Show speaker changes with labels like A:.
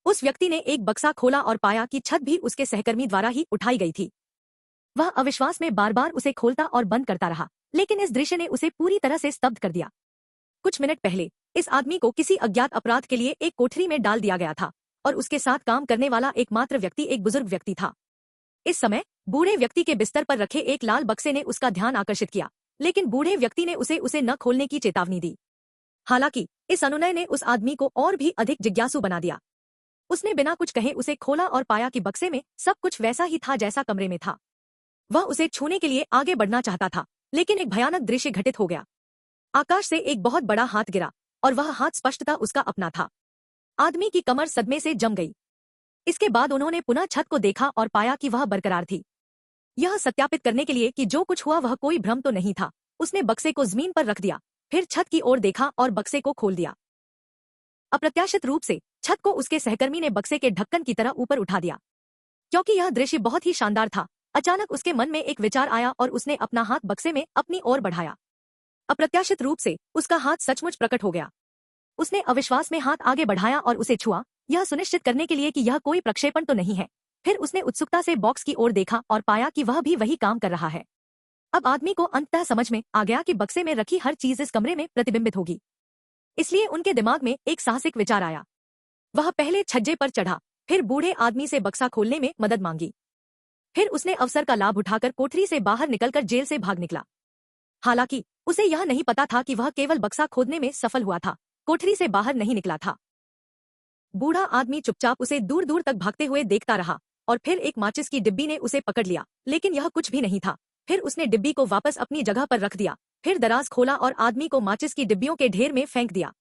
A: उस व्यक्ति ने एक बक्सा खोला और पाया कि छत भी उसके सहकर्मी द्वारा ही उठाई गई थी। वह अविश्वास में बार बार उसे खोलता और बंद करता रहा, लेकिन इस दृश्य ने उसे पूरी तरह से स्तब्ध कर दिया। कुछ मिनट पहले इस आदमी को किसी अज्ञात अपराध के लिए एक कोठरी में डाल दिया गया था और उसके साथ काम करने वाला एकमात्र व्यक्ति एक बुजुर्ग व्यक्ति था। इस समय बूढ़े व्यक्ति के बिस्तर पर रखे एक लाल बक्से ने उसका ध्यान आकर्षित किया, लेकिन बूढ़े व्यक्ति ने उसे न खोलने की चेतावनी दी। हालांकि इस अनुनय ने उस आदमी को और भी अधिक जिज्ञासु बना दिया। उसने बिना कुछ कहे उसे खोला और पाया कि बक्से में सब कुछ वैसा ही था जैसा कमरे में था। वह उसे छूने के लिए आगे बढ़ना चाहता था, लेकिन एक भयानक दृश्य घटित हो गया। आकाश से एक बहुत बड़ा हाथ गिरा और वह हाथ स्पष्टतः उसका अपना था। आदमी की कमर सदमे से जम गई। इसके बाद उन्होंने पुनः छत को देखा और पाया कि वह बरकरार थी। यह सत्यापित करने के लिए कि जो कुछ हुआ वह कोई भ्रम तो नहीं था, उसने बक्से को जमीन पर रख दिया, फिर छत की ओर देखा और बक्से को खोल दिया। अप्रत्याशित रूप से छत को उसके सहकर्मी ने बक्से के ढक्कन की तरह ऊपर उठा दिया। क्योंकि यह दृश्य बहुत ही शानदार था, अचानक उसके मन में एक विचार आया और उसने अपना हाथ बक्से में अपनी ओर बढ़ाया। अप्रत्याशित रूप से उसका हाथ सचमुच प्रकट हो गया। उसने अविश्वास में हाथ आगे बढ़ाया और उसे छुआ, यह सुनिश्चित करने के लिए कि यह कोई प्रक्षेपण तो नहीं है। फिर उसने उत्सुकता से बॉक्स की ओर देखा और पाया कि वह भी वही काम कर रहा है। अब आदमी को अंततः समझ में आ गया कि बक्से में रखी हर चीज इस कमरे में प्रतिबिंबित होगी। इसलिए उनके दिमाग में एक साहसिक विचार आया। वह पहले छज्जे पर चढ़ा, फिर बूढ़े आदमी से बक्सा खोलने में मदद मांगी। फिर उसने अवसर का लाभ उठाकर कोठरी से बाहर निकलकर जेल से भाग निकला। हालांकि उसे यह नहीं पता था कि वह केवल बक्सा खोदने में सफल हुआ था, कोठरी से बाहर नहीं निकला था। बूढ़ा आदमी चुपचाप उसे दूर दूर तक भागते हुए देखता रहा और फिर एक माचिस की डिब्बी ने उसे पकड़ लिया, लेकिन यह कुछ भी नहीं था। फिर उसने डिब्बी को वापस अपनी जगह पर रख दिया, फिर दराज खोला और आदमी को माचिस की डिब्बियों के ढेर में फेंक दिया।